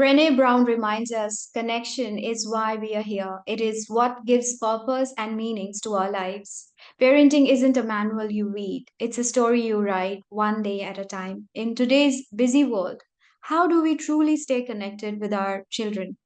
Brene Brown reminds us connection is why we are here. It is what gives purpose and meanings to our lives. Parenting isn't a manual you read, it's a story you write one day at a time. In today's busy world, how do we truly stay connected with our children?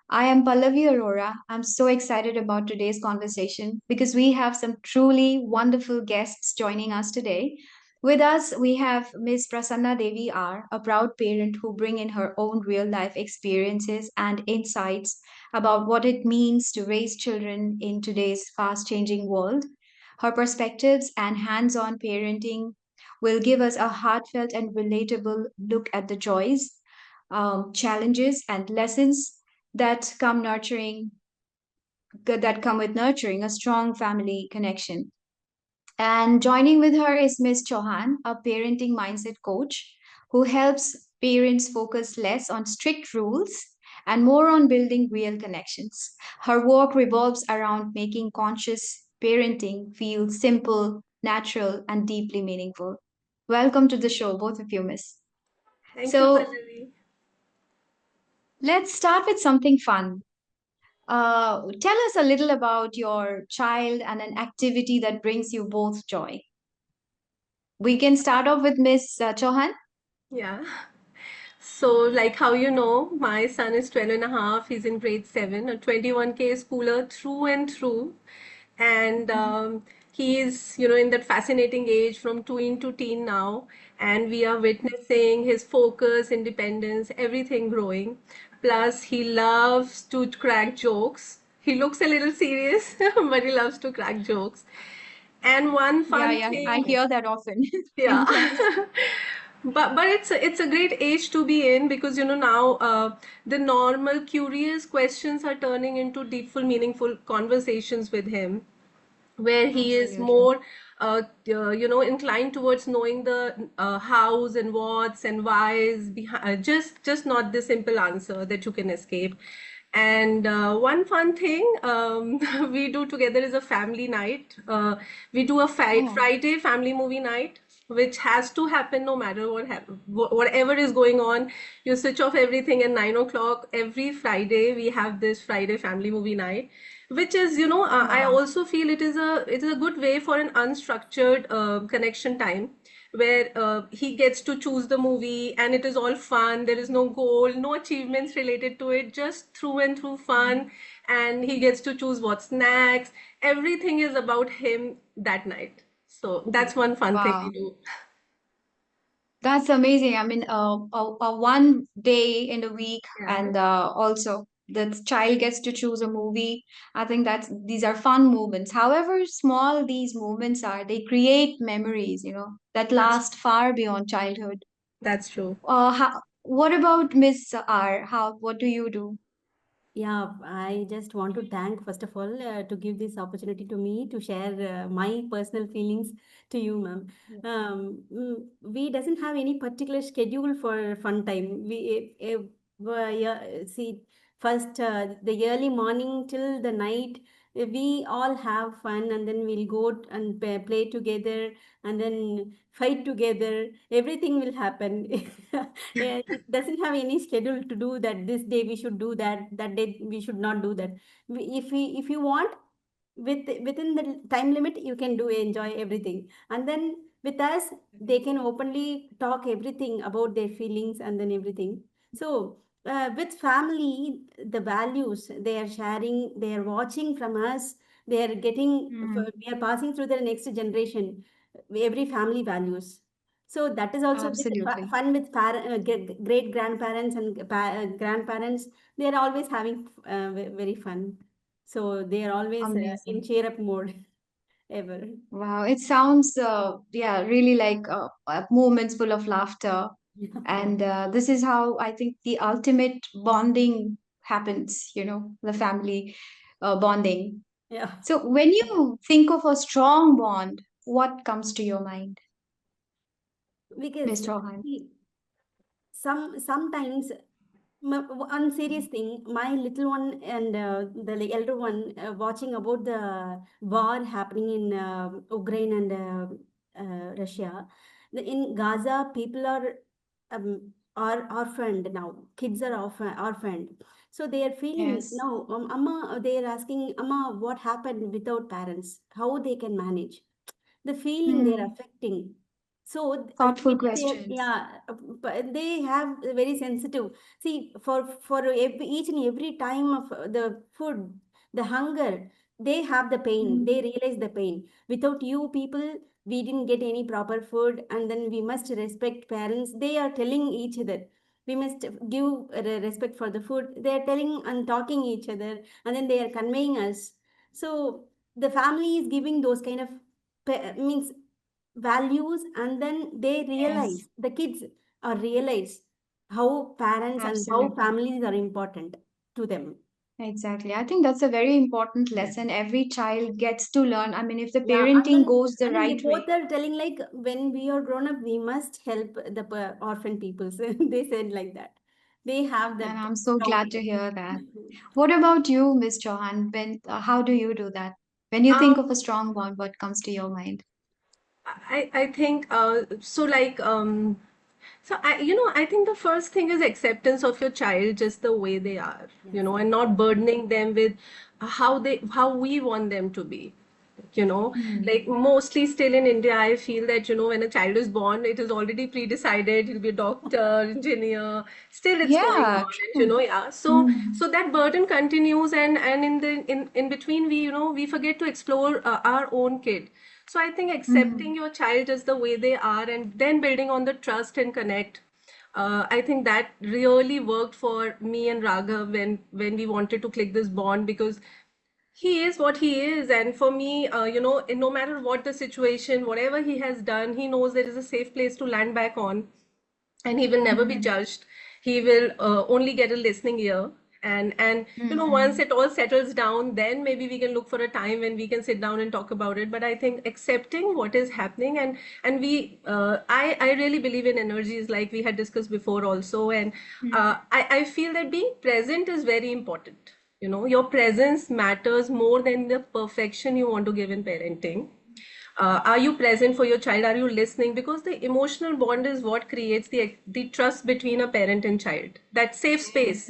I am Pallavi Arora. I'm so excited about today's conversation because we have some truly wonderful guests joining us today. With us, we have Ms. Prasanna Devi R, a proud parent who bring in her own real life experiences and insights about what it means to raise children in today's fast changing world. Her perspectives and hands on parenting will give us a heartfelt and relatable look at the joys, challenges, and lessons that come with nurturing a strong family connection. And joining with her is Ms. Chauhan, a parenting mindset coach who helps parents focus less on strict rules and more on building real connections. Her work revolves around making conscious parenting feel simple, natural, and deeply meaningful. Welcome to the show, both of you, Miss. Thank you, So Pallavi. let's start with something fun. Tell us a little about your child and an activity that brings you both joy. We can start off with Miss Chauhan. Yeah. So, like how you know, my son is 12 and a half. He's in grade 7, a 21K schooler through and through. And he is, in that fascinating age from tween to teen now. And we are witnessing his focus, independence, everything growing. Plus, he loves to crack jokes. He looks a little serious, but he loves to crack jokes. And one Yeah, fun yeah, I thing, hear that often yeah. in class. But it's a great age to be in because now the normal curious questions are turning into deepful meaningful conversations with him where he is Absolutely. more inclined towards knowing the hows and whats and whys behind, just not the simple answer that you can escape. And one fun thing we do together is a family night. We do a Oh, Friday family movie night, which has to happen no matter whatever is going on. You switch off everything at 9 o'clock every Friday. We have this Friday family movie night, which is I wow. also feel it is a good way for an unstructured connection time where he gets to choose the movie and it is all fun. There is no goal, no achievements related to it, just through and through fun. And he gets to choose what snacks. Everything is about him that night. So that's one fun thing we Wow. do. That's amazing. I mean, one day in a week, Yeah, and also the child gets to choose a movie. I think these are fun moments. However small these moments are, they create memories, that that's last far beyond childhood. that's true. What about Miss R? What do you do? Yeah, I just want to thank, first of all, to give this opportunity to me to share my personal feelings to you, ma'am. We doesn't have any particular schedule for fun time. Yeah, see, first the early morning till the night, we all have fun, and then we'll go and play together, and then fight together. Everything will happen. Yeah, it doesn't have any schedule to do that. This day we should do that. That day we should not do that. If you want, within the time limit, you can do enjoy everything. And then with us, they can openly talk everything about their feelings and then everything. So with family, the values they are sharing, they are watching from us. They are getting. Mm, We are passing through the next generation. Every family values. So that is also with absolutely. fun with great grandparents and grandparents. They are always having very fun. So they are always in Amazing. cheer up mode ever. Wow, it sounds, yeah, really like moments full of laughter. Yeah. And this is how I think the ultimate bonding happens, the family bonding. Yeah. So when you think of a strong bond, what comes to your mind, Because Ms. Chauhan? see, sometimes one serious thing, my little one and the elder one watching about the war happening in Ukraine and Russia. In Gaza, people are are orphaned now. Kids are orphaned. So they are feeling Yes. now, Amma, they are asking, Amma, what happened without parents? How they can manage? The feeling they're Hmm. affecting. So Thoughtful kids, questions. yeah, but they have very sensitive. See, for each and every time of the food, the hunger, they have the pain. They Hmm. realize the pain. Without you people, we didn't get any proper food, and then we must respect parents. They are telling each other. We must give respect for the food. They are telling and talking each other, and then they are conveying us. So the family is giving those kind of means values, and then they Yes. realize the kids are realize how parents and how Absolutely. families are important to them. Exactly. I think that's a very important lesson every child gets to learn. I mean, if the Yeah, parenting goes the and then they right way. both are telling like when we are grown up we must help the orphan peoples. They said like that. They have And that I'm so strong glad to hear that. What about you, Miss Johan? How do you do that? When you think Um, of a strong bond, what comes to your mind? I think so like so I think the first thing is acceptance of your child just the way they are, Yes, and not burdening them with how we want them to be. Hmm. Like mostly still in India, I feel that when a child is born, it is already pre-decided he'll be a doctor, engineer. Still, it's going Yeah, on, and true. yeah. So Hmm. so that burden continues, and in between, we forget to explore our own kid. So I think accepting Hmm. your child just the way they are, and then building on the trust and connect. I think that really worked for me and Raghav when we wanted to click this bond, because he is what he is, and for me, no matter what the situation, whatever he has done, he knows there is a safe place to land back on, and he will never be Hmm. judged. He will only get a listening ear, and once Hmm. it all settles down, then maybe we can look for a time when we can sit down and talk about it. But I think accepting what is happening, and I really believe in energies, like we had discussed before also, and Hmm. I feel that being present is very important. Your presence matters more than the perfection you want to give in parenting. Are you present for your child? Are you listening? Because the emotional bond is what creates the trust between a parent and child, that safe space.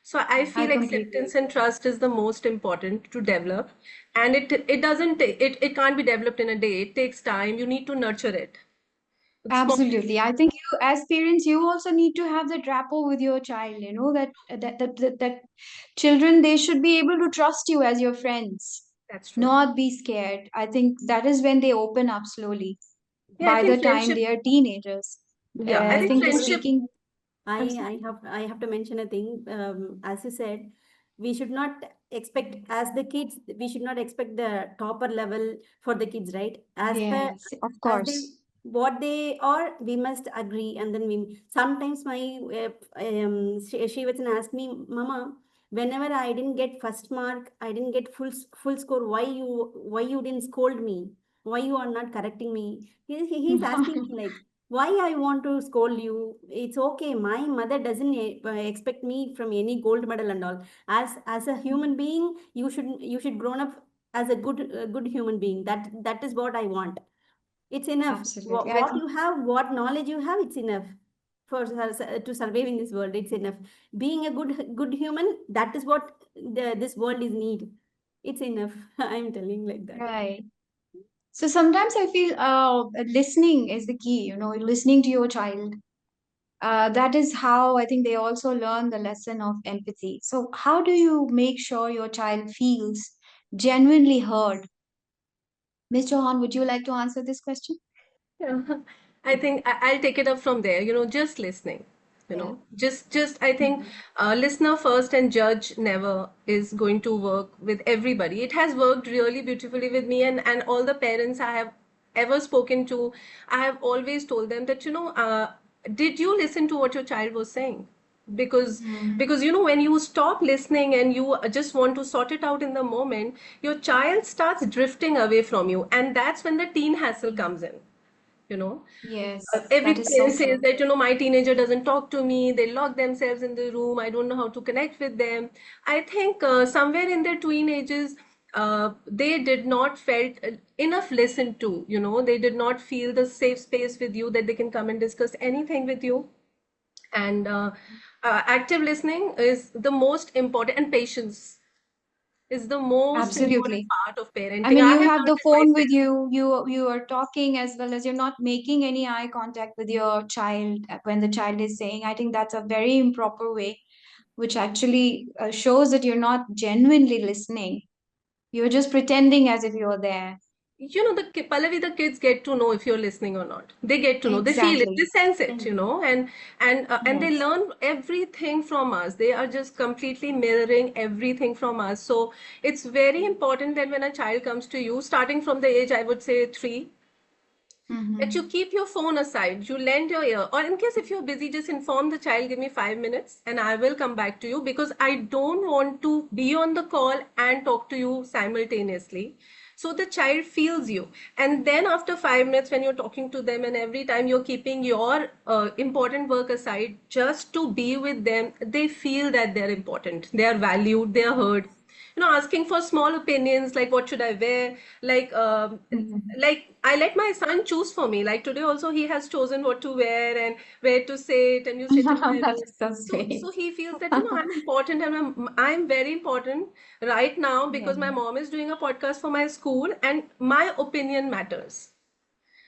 So I I feel completely acceptance and agree. trust is the most important to develop, and it doesn't it can't be developed in a day. It takes time. You need to nurture it with small. Absolutely. I think you, as parents, you also need to have that rapport with your child, that children, they should be able to trust you as your friends, That's true. not be scared. I think that is when they open up slowly Yeah, I by think the time friendship. they are teenagers. Yeah, I I think think friendship. speaking, I I'm sorry. I have to mention a thing. As you said, we should not expect as the kids. We should not expect the topper level for the kids, right? Yes, of As they course. what they are, we must agree. And then we sometimes my she was asked me, Mama, whenever I didn't get first mark, I didn't get full score. Why you didn't scold me? Why you are not correcting me? He's asking me like why I want to scold you. It's okay. My mother doesn't expect me from any gold medal and all. As a human being, you should grown up as a good human being. That is what I want. It's enough. Absolutely. What you have, what knowledge you have, it's enough for to survive in this world. It's enough. Being a good human, that is what this world is need. It's enough. I'm telling like that. Right. So sometimes I feel listening is the key, listening to your child. That is how I think they also learn the lesson of empathy. So, how do you make sure your child feels genuinely heard? Miss Johan, would you like to answer this question? Yeah, I think I'll take it up from there. Just listening. Yeah. Just I think listener first and judge never is going to work with everybody. It has worked really beautifully with me, and all the parents I have ever spoken to. I have always told them that did you listen to what your child was saying? Because Hmm. because when you stop listening and you just want to sort it out in the moment, your child starts drifting away from you, and that's when the teen hassle comes in you know Yes, every that is so parent says true. that my teenager doesn't talk to me, they lock themselves in the room, I don't know how to connect with them. I think somewhere in their teenagers, they did not felt enough listened to. They did not feel the safe space with you that they can come and discuss anything with you. And active listening is the most important, and patience is the most important Absolutely. part of I parenting. mean, I you have have learned the it phone with myself. you, you are talking as well as you're not making any eye contact with your child when the child is saying. I think that's a very improper way, which actually shows that you're not genuinely listening. You're just pretending as if you're there. You know, Pallavi, the kids get to know if you're listening or not. They get to know. They feel it. They Exactly. sense it. Thank you. And they Yes. learn everything from us. They are just completely mirroring everything from us. So it's very important that when a child comes to you, starting from the age, I would say 3, that you Mm-hmm. keep your phone aside, you lend your ear, or in case if you're busy, just inform the child, give me 5 minutes and I will come back to you, because I don't want to be on the call and talk to you simultaneously. So the child feels you. And then after 5 minutes, when you're talking to them, and every time you're keeping your important work aside just to be with them, they feel that they're important, they are valued, they are heard. Asking for small opinions like what should I wear, Mm-hmm. like I let my son choose for me. Like today also he has chosen what to wear and where to sit, and you sit in my room. That's so So sweet. he feels that I'm important, and I'm very important right now, Yeah. because my mom is doing a podcast for my school and my opinion matters.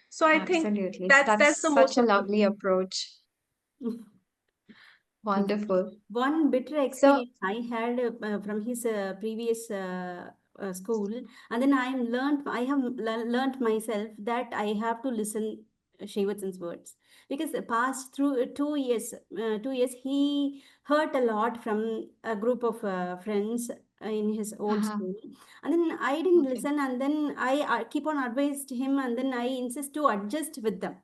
So I think Absolutely. that's the That's such most a important lovely thing. approach. Wonderful. One bitter So, experience I had from his previous school, and then I have learned myself that I have to listen Shivatson's words, because the past through 2 years, 2 years he hurt a lot from a group of friends in his old uh-huh. school, and then I didn't Okay. listen, and then I keep on advised him, and then I insist to adjust with them.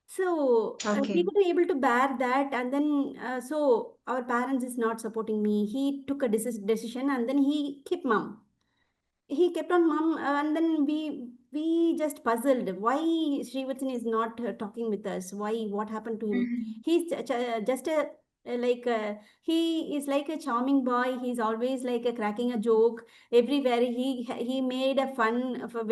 So he Okay. couldn't able to bear that, and then so our parents is not supporting me. He took a decision, and then he kept mum. He kept on mum, and then we just puzzled why Srivatsan is not talking with us. Why? What happened to him? Mhm. He's just like he is like a charming boy. He's always like a cracking a joke everywhere. He made a fun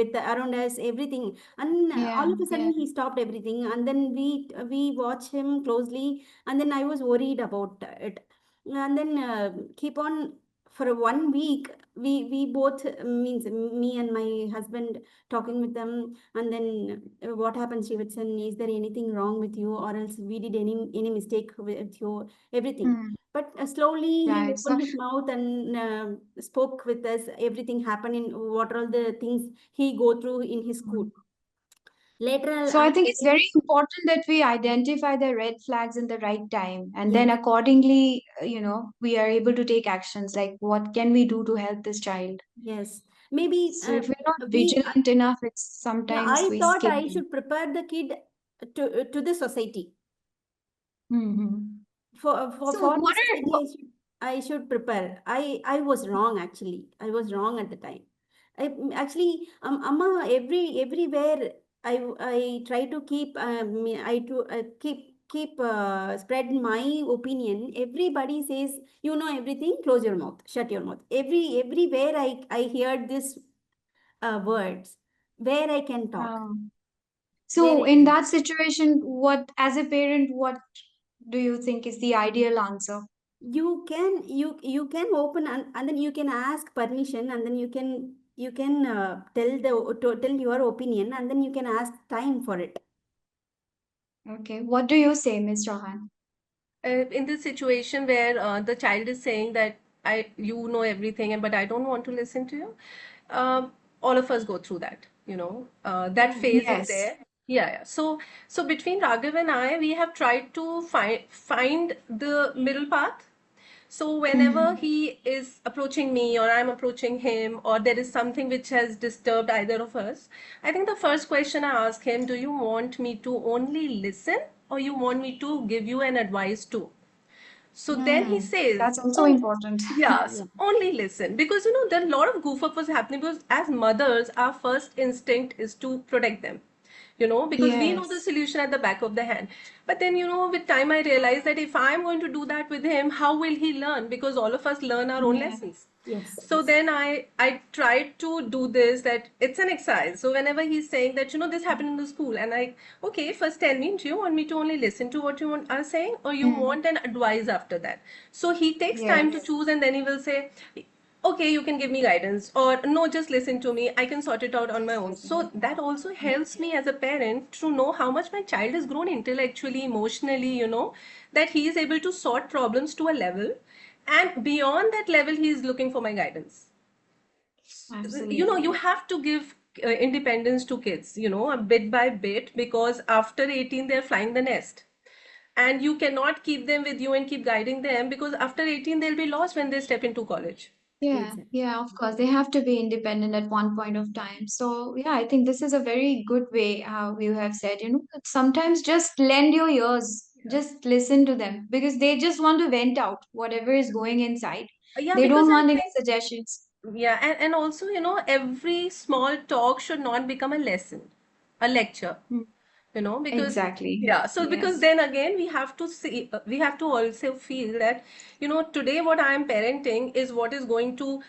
with around us everything, and Yeah, all of a yeah. sudden he stopped everything. And then we watched him closely, and then I was worried about it. And then keep on for 1 week we both means me and my husband talking with them, and then what happens, Shivatsan, is there anything wrong with you, or else we did any mistake with you, everything. Mm, But slowly he right. So, opened his mouth and spoke with us, everything happened in what are all the things he go through in his school mm. later. So I I think it's very important that we identify the red flags in the right time, and then Yes, accordingly, we are able to take actions like what can we do to help this child. yes, maybe So if we're not we vigilant enough, it's yeah, sometimes I we thought skip I them. should prepare the kid to the society. Hmm. For So the what are society, I should prepare. I was wrong actually. I was wrong at the time. Actually, Amma, everywhere I try to keep I to keep spread my opinion. Everybody says you know everything. Close your mouth. Shut your mouth. Everywhere I heard this words where I can talk. um, Where so I in can. that situation, what as a parent, what do you think is the ideal answer? You can open, and then you can ask permission, and then you can tell your opinion, and then you can ask time for it. Okay, what do you say, Miss Chauhan? In this situation where the child is saying that you know everything, and but I don't want to listen to you, all of us go through that. That Yeah. phase is Yes. there. Yeah, yeah. So between Raghav and I, we have tried to find the middle path. So whenever Hmm. he is approaching me, or I'm approaching him, or there is something which has disturbed either of us, I think the first question I ask him, do you want me to only listen, or you want me to give you an advice too? So then he Hmm. says, That's also oh, important. yes, Yeah. only listen. Because, there are a lot of goof up was happening, because as mothers, our first instinct is to protect them. because we know the Yes. solution at the back of the hand. But then, with time, I realized that if I'm going to do that with him, how will he learn? Because all of us learn our own Yeah. lessons. Yes, So yes. then I tried to do this, that it's an exercise. So whenever he's saying that, this happened in the school, and okay, first tell me, do you want me to only listen to what are saying, or you Mm. want an advice after that? So he takes time to Yes. choose, and then he will say, okay, you can give me guidance, or no, just listen to me, I can sort it out on my own. So that also helps me as a parent to know how much my child has grown intellectually, emotionally, that he is able to sort problems to a level, and beyond that level he is looking for my guidance. You Absolutely. have to give independence to kids, a bit by bit, because after 18 they're flying the nest, and you cannot keep them with you and keep guiding them, because after 18 they'll be lost when they step into college. Yeah, Exactly. yeah, of course. They have to be independent at one point of time. So, yeah, I think this is a very good way how you have said, that sometimes just lend your ears, just listen to them because they just want to vent out whatever is going inside. Yeah, They because don't I want any think, suggestions. yeah, and also, every small talk should not become a lesson, a lecture, Mm. because, Exactly. yeah, so because Yes. then again we have to see, we have to also feel that, today what I am parenting is what is going to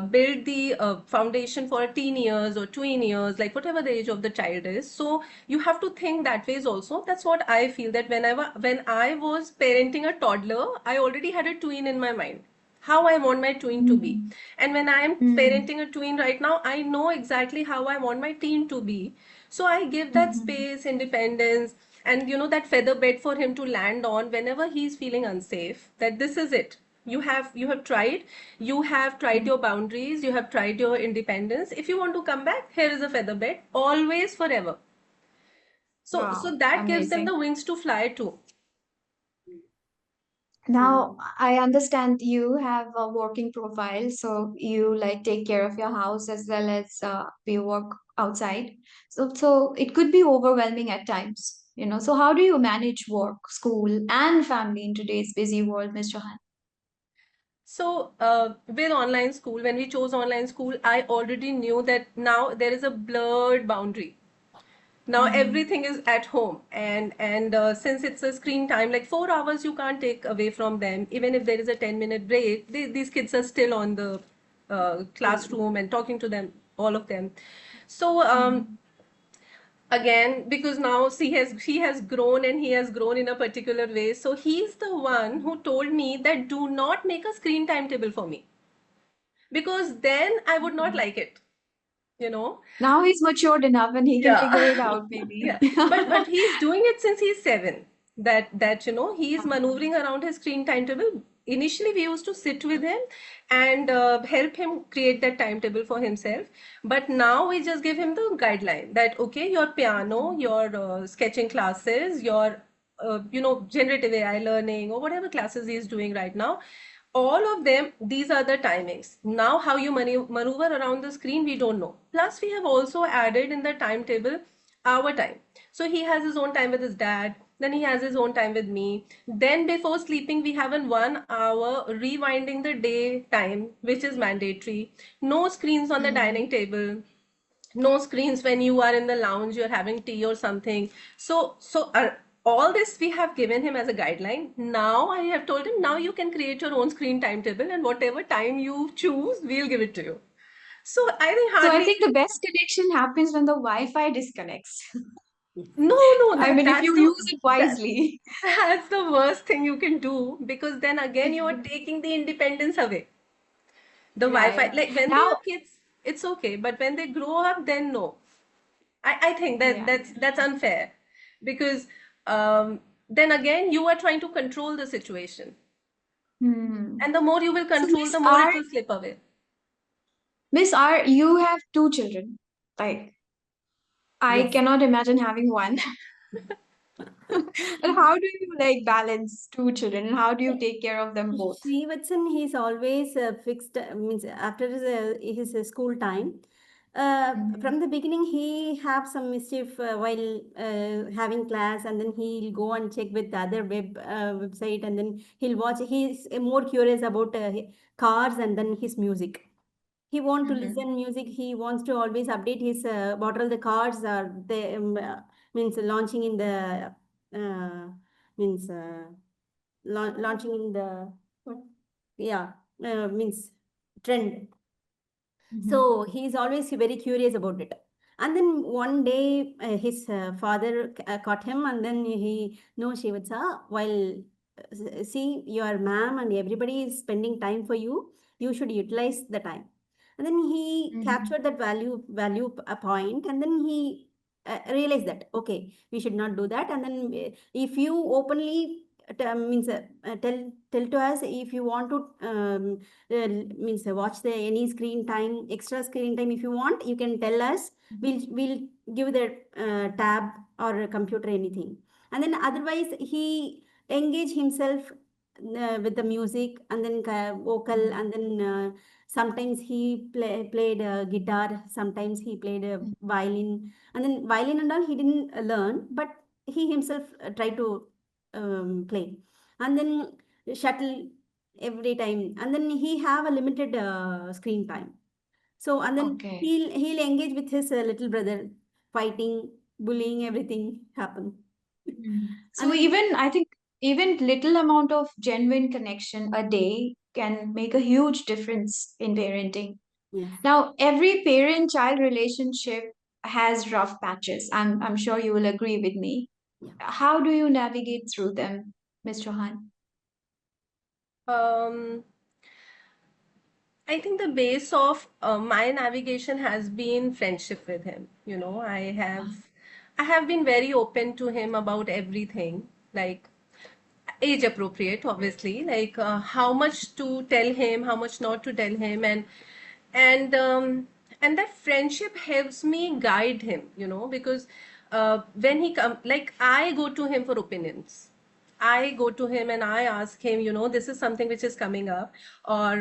build the foundation for teen years or tween years, like whatever the age of the child is. So you have to think that ways also. That's what I feel, that when I was parenting a toddler, I already had a tween in my mind, how I want my tween to be. Mm. And when I am Mm. parenting a tween right now, I know exactly how I want my teen to be. So I give that Mhm. space, independence, and that feather bed for him to land on whenever he's feeling unsafe. That this is it. You have tried Mm. your boundaries, you have tried your independence. If you want to come back, here is a feather bed, always, forever. So Wow, that gives them amazing. the wings to fly too. Now, Um, I understand you have a working profile, so you like take care of your house as well as you work outside. So it could be overwhelming at times. So how do you manage work, school, and family in today's busy world, Mr. Han? So, with online school, when we chose online school, I already knew that now there is a blurred boundary. Now Mm-hmm. everything is at home, and since it's a screen time, like 4 hours, you can't take away from them. Even if there is a 10-minute break, these kids are still on the classroom and talking to them, all of them. So, Mm-hmm. again, because now he has grown, and he has grown in a particular way, so he's the one who told me that do not make a screen timetable for me, because then I would not like it, you know. Now he's matured enough and he can Yeah. figure it out, maybe. Yeah, but he's doing it since he's 7. That he's Mhm. maneuvering around his screen timetable. Initially, we used to sit with him and help him create that timetable for himself. But now we just give him the guideline that, okay, your piano, your sketching classes, your generative AI learning, or whatever classes he's doing right now, all of them, these are the timings. Now how you maneuver around the screen, we don't know. Plus we have also added in the timetable our time. So he has his own time with his dad, then he has his own time with me. Then before sleeping, we have a 1 hour rewinding the day time, which is mandatory. No screens on the Mm. dining table, no screens when you are in the lounge, you're having tea or something. So all this we have given him as a guideline. Now I have told him, now you can create your own screen timetable, and whatever time you choose, we'll give it to you. So I think So I hardly. think the best connection happens when the Wi-Fi disconnects. No, no, I that mean, if that's you the use it that wisely. that's the worst thing you can do, because then again you are taking the independence away. The Yeah, Wi-Fi, yeah. like when they Now, are kids, it's okay, but when they grow up, then no. I think that yeah. that's unfair, because then again you are trying to control the situation, Hmm. and the more you will So control, the more it will slip away. Miss R, you have two children. Like, I yes. cannot imagine having one. But how do you like balance two children and how do you take care of them both? Srivatsan, he's always fixed, means after his school time. Mhm. From the beginning, he have some mischief while having class, and then he'll go and check with the other website, and then he'll watch. He's more curious about cars and then his music. He want to Mhm. listen music. He wants to always update his what are the cars are they. means launching in the means launching in the what? Yeah, means trend. So he's always very curious about it. And then one day, his father caught him, and then he, no, Shivatsa, while see your ma'am and everybody is spending time for you, you should utilize the time. And then he Mhm. captured that value a point, and then he realized that okay, we should not do that. And then if you openly means tell to us if you want to means watch the any screen time, extra screen time, if you want you can tell us, we'll give the tab or a computer, anything. And then otherwise he engage himself with the music, and then vocal, and then sometimes he played guitar, sometimes he played a violin. And then violin and all he didn't learn, but he himself tried to play. And then shuttle every time, and then he have a limited screen time. So and then Okay. he'll engage with his little brother, fighting, bullying, everything happen. And So then even I think even little amount of genuine connection a day can make a huge difference in parenting. yes, Now, every parent-child relationship has rough patches. I'm sure you will agree with me. yeah. How do you navigate through them, Mr. Han? Um, I think the base of my navigation has been friendship with him. You know, I have been very open to him about everything, like age appropriate, obviously, like how much to tell him, how much not to tell him, and and that friendship helps me guide him, you know, because when he come, like I go to him for opinions. I go to him and I ask him, you know, this is something which is coming up, or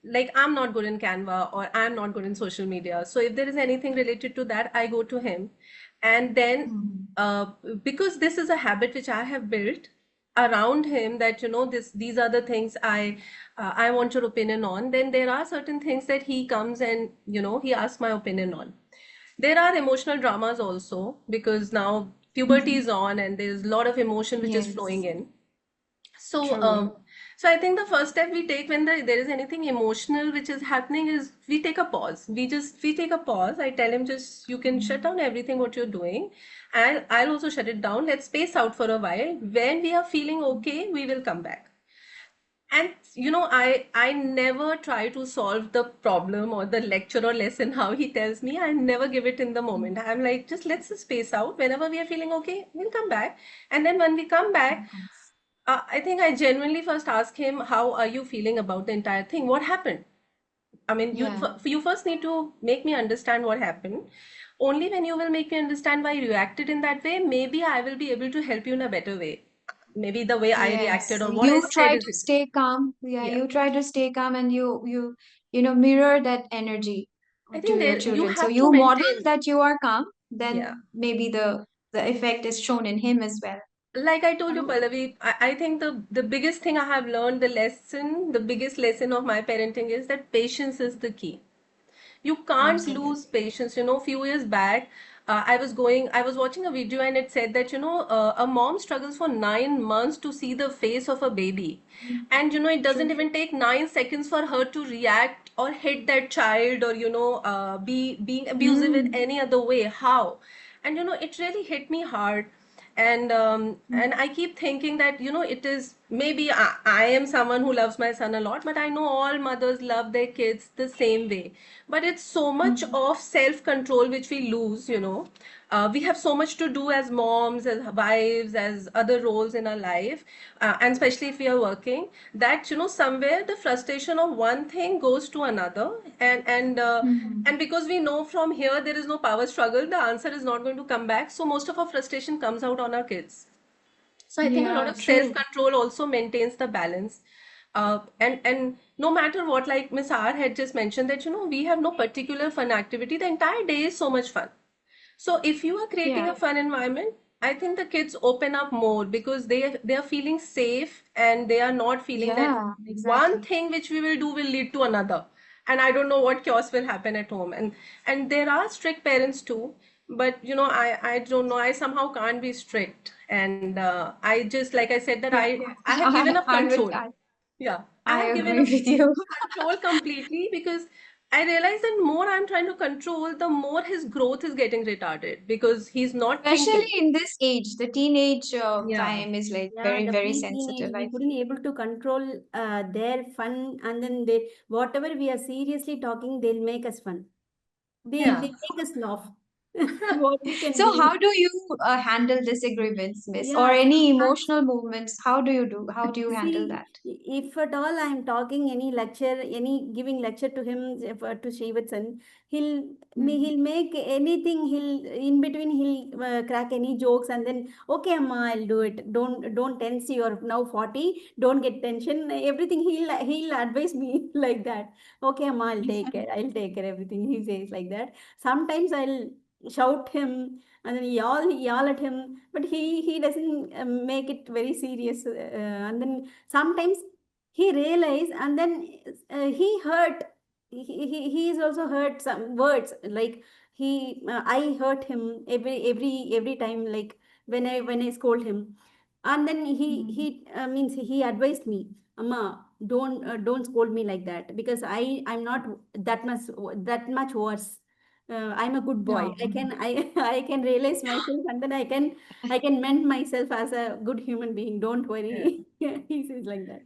like I'm not good in Canva, or I'm not good in social media. So if there is anything related to that, I go to him, and then Mhm. uh, because this is a habit which I have built around him, that you know these are the things I want your opinion on. Then there are certain things that he comes and you know he asks my opinion on. There are emotional dramas also, because now puberty Mhm. is on and there's a lot of emotion which is flowing Yes, in. So, true. so I think the first step we take when there is anything emotional which is happening is we take a pause. We take a pause. I tell him, just you can shut down everything what you're doing, and I'll also shut it down. Let's space out for a while. When we are feeling okay, we will come back. And you know, I never try to solve the problem or the lecture or lesson how he tells me. I never give it in the moment. I'm like, just let's just space out. Whenever we are feeling okay, we'll come back. And then when we come back, Yes. I think I genuinely first ask him, how are you feeling about the entire thing? What happened? I mean, Yeah. you first need to make me understand what happened. Only when you will make me understand why you reacted in that way, maybe I will be able to help you in a better way. Maybe the way I Yes. reacted or what I You said try is, to stay calm. Yeah, yeah. you try to stay calm and you mirror that energy I to think your there you children. So have to you model maintain, that you are calm, yeah. then maybe the effect is shown in him as well. Like I told you, Um, Pallavi, I think the biggest thing I have learned, the biggest lesson of my parenting is that patience is the key. You can't Absolutely. lose patience. You know, few years back, I was watching a video and it said that, you know, a mom struggles for 9 months to see the face of a baby. Mhm. And, you know, it doesn't True. even take 9 seconds for her to react or hit that child, or, you know, being abusive in Mm. any other way. How? And, you know, it really hit me hard. And I keep thinking that, you know, it is maybe I am someone who loves my son a lot, but I know all mothers love their kids the same way. But it's so much Mhm. of self control which we lose, you know. We have so much to do as moms, as wives, as other roles in our life, and especially if we are working, that, you know, somewhere the frustration of one thing goes to another. And because we know from here there is no power struggle, the answer is not going to come back. So most of our frustration comes out on our kids. So I think a lot Yeah, of self true. control also maintains the balance. And no matter what, like Miss R had just mentioned, that you know we have no particular fun activity. The entire day is so much fun. So if you are creating Yeah. a fun environment, I think the kids open up more, because they are feeling safe, and they are not feeling that Yeah, one exactly. thing which we will do will lead to another, and I don't know what chaos will happen at home. And there are strict parents too. But I don't know. I somehow can't be strict, and I just, like I said, that Yeah, I have given up I would, control. Yeah, I I have given agree up with you. control completely, because I realize that more I'm trying to control, the more his growth is getting retarded, because he's not Especially thinking. in this age, the teenage Yeah. time is like Yeah, very, the very pre-teenage, sensitive, we I couldn't feel. able to control their fun, and then they whatever we are seriously talking, they'll make us fun. They Yeah. make us laugh. What we can So, do? how do you handle disagreements, Miss, or Yeah, any sometimes. emotional movements? How do you do? How do you handle See, that? if at all I'm talking any lecture, any giving lecture to him, to Shivatsan, Mhm. he'll make anything. He'll in between he'll crack any jokes, and then okay, Amma, I'll do it. Don't tense. You're now 40. Don't get tension. Everything he'll advise me like that. Okay, Amma, I'll take care. I'll take care. Everything he says like that. Sometimes I'll shout him and then yell at him, but he doesn't make it very serious, and then sometimes he realize, and then he hurt, he is also hurt some words, like I hurt him every time, like when I scold him, and then he Mhm. means he advised me, Amma, don't scold me like that, because I'm not that much worse. I'm a good boy. No. I can realize myself, and then I can mend myself as a good human being. Don't Yeah. worry. He says like that.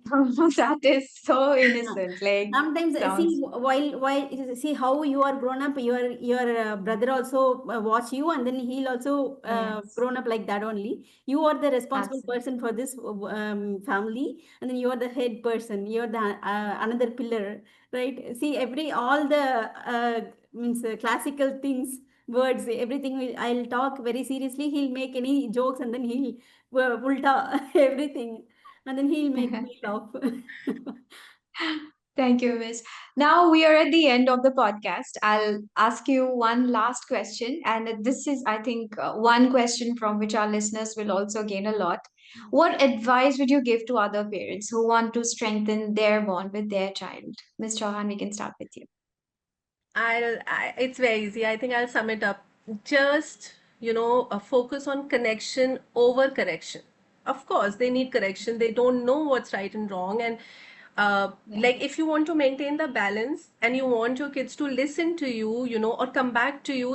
That is so Yeah. innocent. Like, Sometimes see, sounds. while see how you are grown up, your brother also watch you, and then he'll also Yes, grown up like that only. You are the responsible absolutely. person for this family, and then you are the head person. You are the another pillar, right? See, every all the means classical things, words, everything. I'll talk very seriously. He'll make any jokes, and then he'll ulta everything, and then he'll make me laugh. Thank you, Miss. Now we are at the end of the podcast. I'll ask you one last question. And this is, I think, one question from which our listeners will also gain a lot. What advice would you give to other parents who want to strengthen their bond with their child? Miss Chauhan, we can start with you. It's very easy. I think I'll sum it up. Just, focus on connection over correction. Of course, they need correction. They don't know what's right and wrong. And Yeah. like, if you want to maintain the balance and you want your kids to listen to you, or come back to you,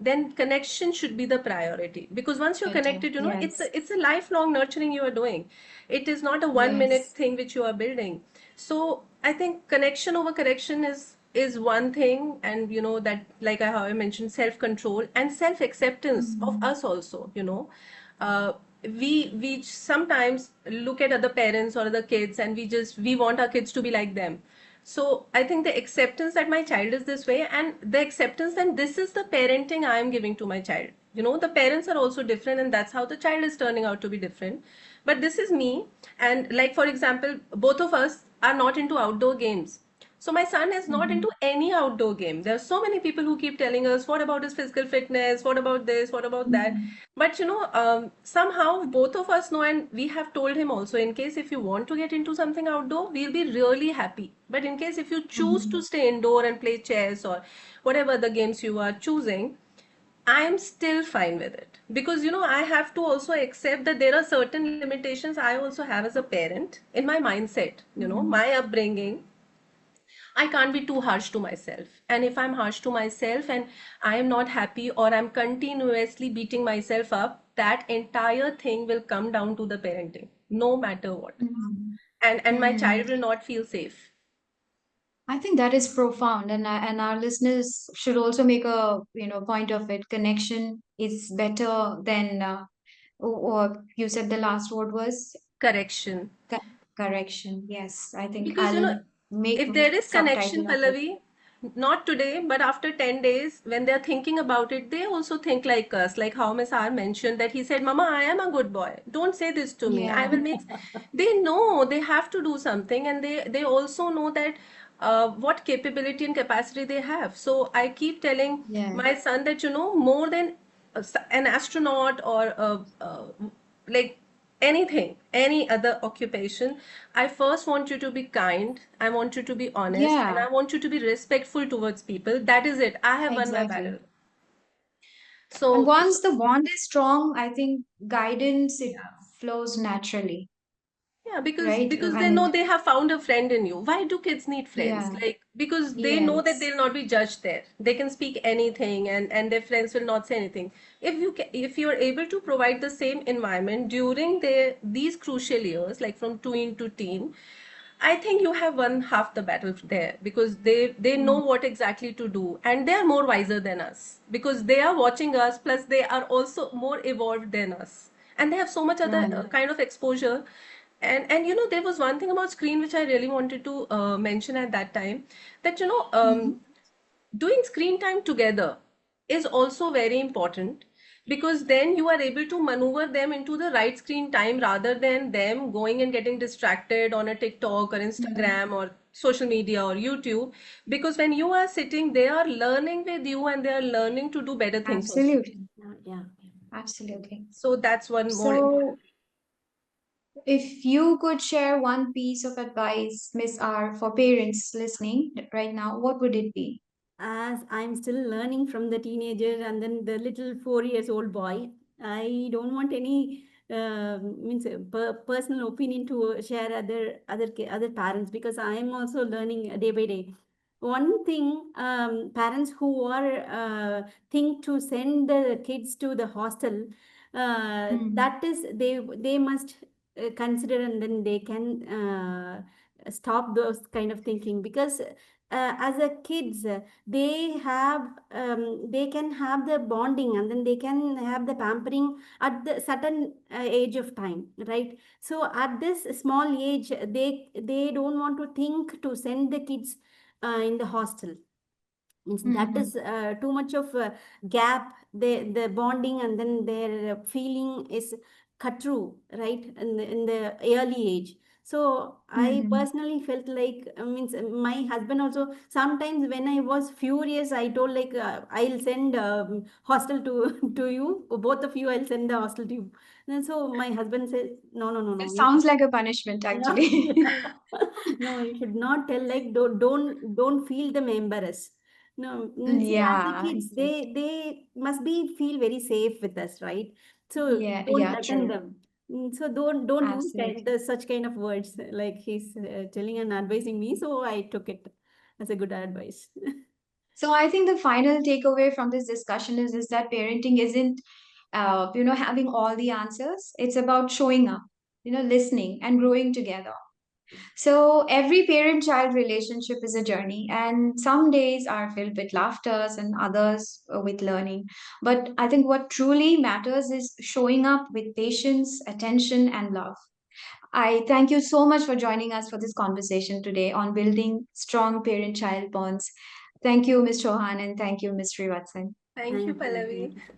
then connection should be the priority. Because once you're Better. connected, Yes. it's a lifelong nurturing you are doing. It is not a 1 minute Yes. thing which you are building. So I think connection over correction is one thing, and that, like how I mentioned, self control and self acceptance of Mhm. us also. Uh, we sometimes look at other parents or other kids, and we want our kids to be like them. So I think the acceptance that my child is this way, and the acceptance that this is the parenting I am giving to my child. The parents are also different, and that's how the child is turning out to be different. But this is me, and like, for example, both of us are not into outdoor games. So my son is not Mhm. into any outdoor game. There are so many people who keep telling us, what about his physical fitness? What about this? What about that? Mhm. But somehow both of us know, and we have told him also, in case if you want to get into something outdoor, we'll be really happy. But in case if you choose to Mhm. stay indoor and play chess or whatever the games you are choosing, I'm still fine with it, because I have to also accept that there are certain limitations I also have as a parent in my mindset, Mhm. my upbringing. I can't be too harsh to myself. And if I'm harsh to myself and I am not happy, or I'm continuously beating myself up, that entire thing will come down to the parenting, no matter what. Mhm. And my Mhm. child will not feel safe. I think that is profound, and our listeners should also make a point of it. Connection is better than or you said the last word was Correction. correction. Yes, I think Because I'll make if there is connection, subtitle of it. Pallavi, not today, but after 10 days, when they're thinking about it, they also think like us, like how Miss R mentioned that he said, Mama, I am a good boy. Don't say this to me. I Yeah. will make. They know they have to do something, and they also know that what capability and capacity they have. So I keep telling Yeah. my son that, more than an astronaut or like anything, any other occupation, I first want you to be kind, I want you to be honest, and Yeah. I want you to be respectful towards people. That is it. I have won my Exactly. battle. And So, once the bond is strong, I think guidance, it yeah. flows naturally, Yeah, because right? they know And they have found a friend in you. Why do kids need friends? yeah, Like, because they know that yes, they'll not be judged there. They can speak anything, and their friends will not say anything. If you are able to provide the same environment during these crucial years, like from tween to teen, I think you have won half the battle there, because they know mm, what exactly to do, and they are more wiser than us, because they are watching us, plus they are also more evolved than us, and they have so much other right. kind of exposure. And there was one thing about screen which I really wanted to mention at that time, that Mhm. doing screen time together is also very important, because then you are able to maneuver them into the right screen time, rather than them going and getting distracted on a TikTok or Mhm. Instagram or social media or YouTube. Because when you are sitting, they are learning with you, and they are learning to do better things also. Absolutely, Yeah. absolutely. So that's one more important. So, if you could share one piece of advice, Miss R, for parents listening right now, what would it be? As I'm still learning from the teenager and then the little 4 years old boy, I don't want any means personal opinion to share other parents, because I am also learning day by day. One thing, parents who are think to send the kids to the hostel, Mm, that is they must consider, and then they can stop those kind of thinking, because as a kids, they can have the bonding, and then they can have the pampering at the certain age of time, right? So at this small age, they don't want to think to send the kids in the hostel. Means that mhm, is too much of a gap. The bonding and then their feeling is cut through, right, in the early age. So I mhm. personally felt like, means my husband also, sometimes when I was furious, I told like, I'll send hostel to to you, both of you, I'll send the hostel to you. And so my husband says, no, no, no, It no, you sounds should. like a punishment, No, actually. no, you should not tell like, don't feel them embarrassed. No, see, as the Yeah, kids, they must be feel very safe with us, right? So yeah, don't yeah, threaten true. them. So don't use Absolutely. such kind of words, like he's telling and advising me. So I took it as a good advice. So I think the final takeaway from this discussion is that parenting isn't, having all the answers. It's about showing up, listening and growing together. So every parent-child relationship is a journey, and some days are filled with laughters and others with learning. But I think what truly matters is showing up with patience, attention, and love. I thank you so much for joining us for this conversation today on building strong parent-child bonds. Thank you, Ms. Chauhan, and thank you, Ms. Srivatsan. Thank you, Thank you. Pallavi. Thank you.